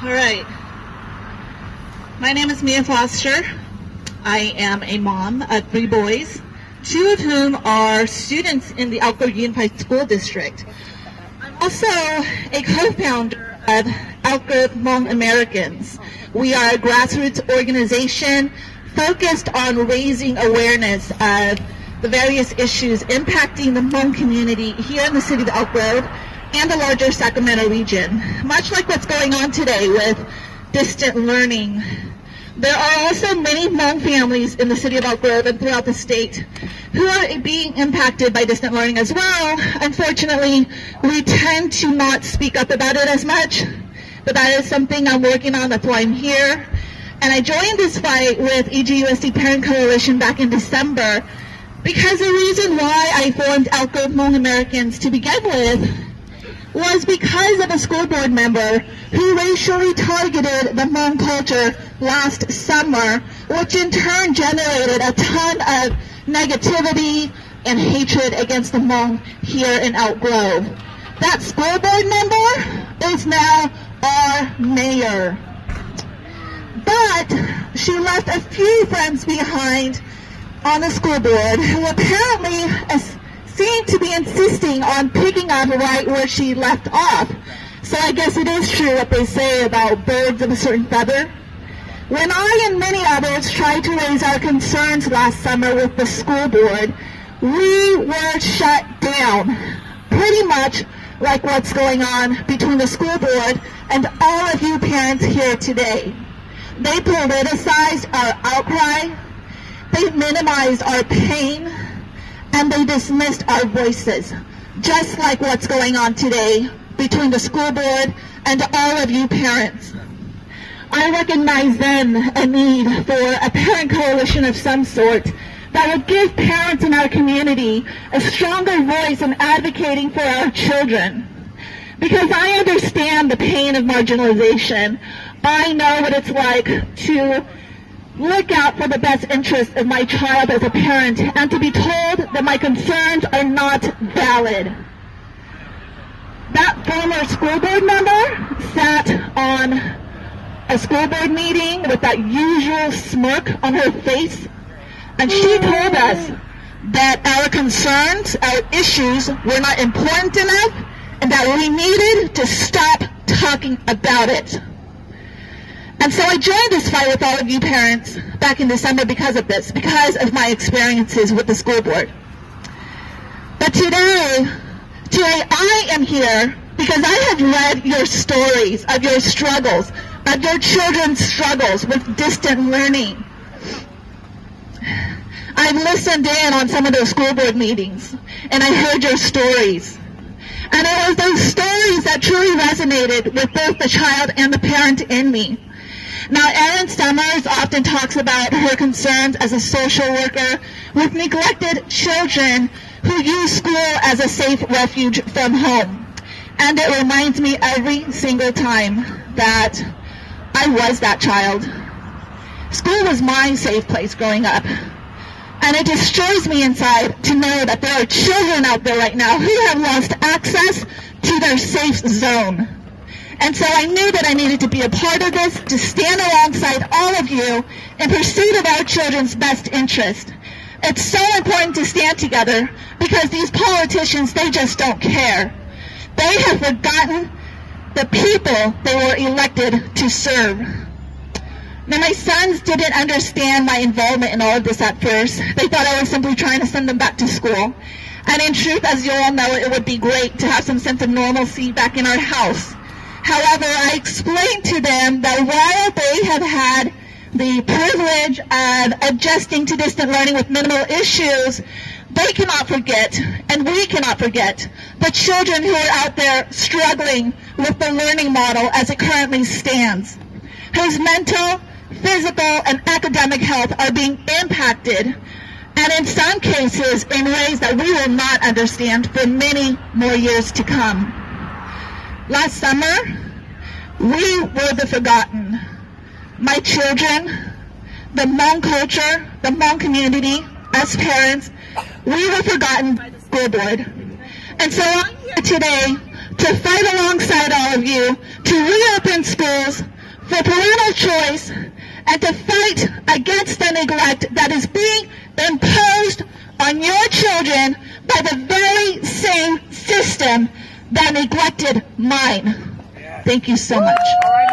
All right. My name is Mia Foster. I am a mom of 3 boys, 2 of whom are students in the Elk Grove Unified School District. I'm also a co-founder of Elk Grove Hmong Americans. We are a grassroots organization focused on raising awareness of the various issues impacting the Hmong community here in the city of Elk Grove and the larger Sacramento region. Much like what's going on today with distant learning, there are also many Hmong families in the city of Elk Grove and throughout the state who are being impacted by distant learning as well. Unfortunately, we tend to not speak up about it as much, but that is something I'm working on. That's why I'm here. And I joined this fight with EGUSD Parent Coalition back in December because the reason why I formed Elk Grove Hmong Americans to begin with was because of a school board member who racially targeted the Hmong culture last summer, which in turn generated a ton of negativity and hatred against the Hmong here in Elk Grove. That school board member is now our mayor. But she left a few friends behind on the school board who apparently seem to be insisting on picking up right where she left off. So I guess it is true what they say about birds of a certain feather. When I and many others tried to raise our concerns last summer with the school board, we were shut down, pretty much like what's going on between the school board and all of you parents here today. They politicized our outcry, they minimized our pain, and they dismissed our voices, just like what's going on today between the school board and all of you parents. I recognize then a need for a parent coalition of some sort that would give parents in our community a stronger voice in advocating for our children. Because I understand the pain of marginalization. I know what it's like to look out for the best interest of my child as a parent and to be told that my concerns are not valid. That former school board member sat on a school board meeting with that usual smirk on her face, and she told us that our concerns, our issues were not important enough and that we needed to stop talking about it. And so I joined this fight with all of you parents back in December because of this, because of my experiences with the school board. But today I am here because I have read your stories of your struggles, of your children's struggles with distant learning. I've listened in on some of those school board meetings, and I heard your stories. And it was those stories that truly resonated with both the child and the parent in me. Now, Erin Summers often talks about her concerns as a social worker with neglected children who use school as a safe refuge from home. And it reminds me every single time that I was that child. School was my safe place growing up. And it destroys me inside to know that there are children out there right now who have lost access to their safe zone. And so I knew that I needed to be a part of this, to stand alongside all of you in pursuit of our children's best interest. It's so important to stand together because these politicians, they just don't care. They have forgotten the people they were elected to serve. Now, my sons didn't understand my involvement in all of this at first. They thought I was simply trying to send them back to school. And in truth, as you all know, it would be great to have some sense of normalcy back in our house. However, I explained to them that while they have had the privilege of adjusting to distant learning with minimal issues, they cannot forget, and we cannot forget, the children who are out there struggling with the learning model as it currently stands, whose mental, physical, and academic health are being impacted, and in some cases in ways that we will not understand for many more years to come. Last summer, we were the forgotten. My children, the Hmong culture, the Hmong community, as parents, we were forgotten by the school board. And so I'm here today to fight alongside all of you to reopen schools for parental choice and to fight against the neglect that is being imposed on your children by the very same system that neglected mine. Thank you so much.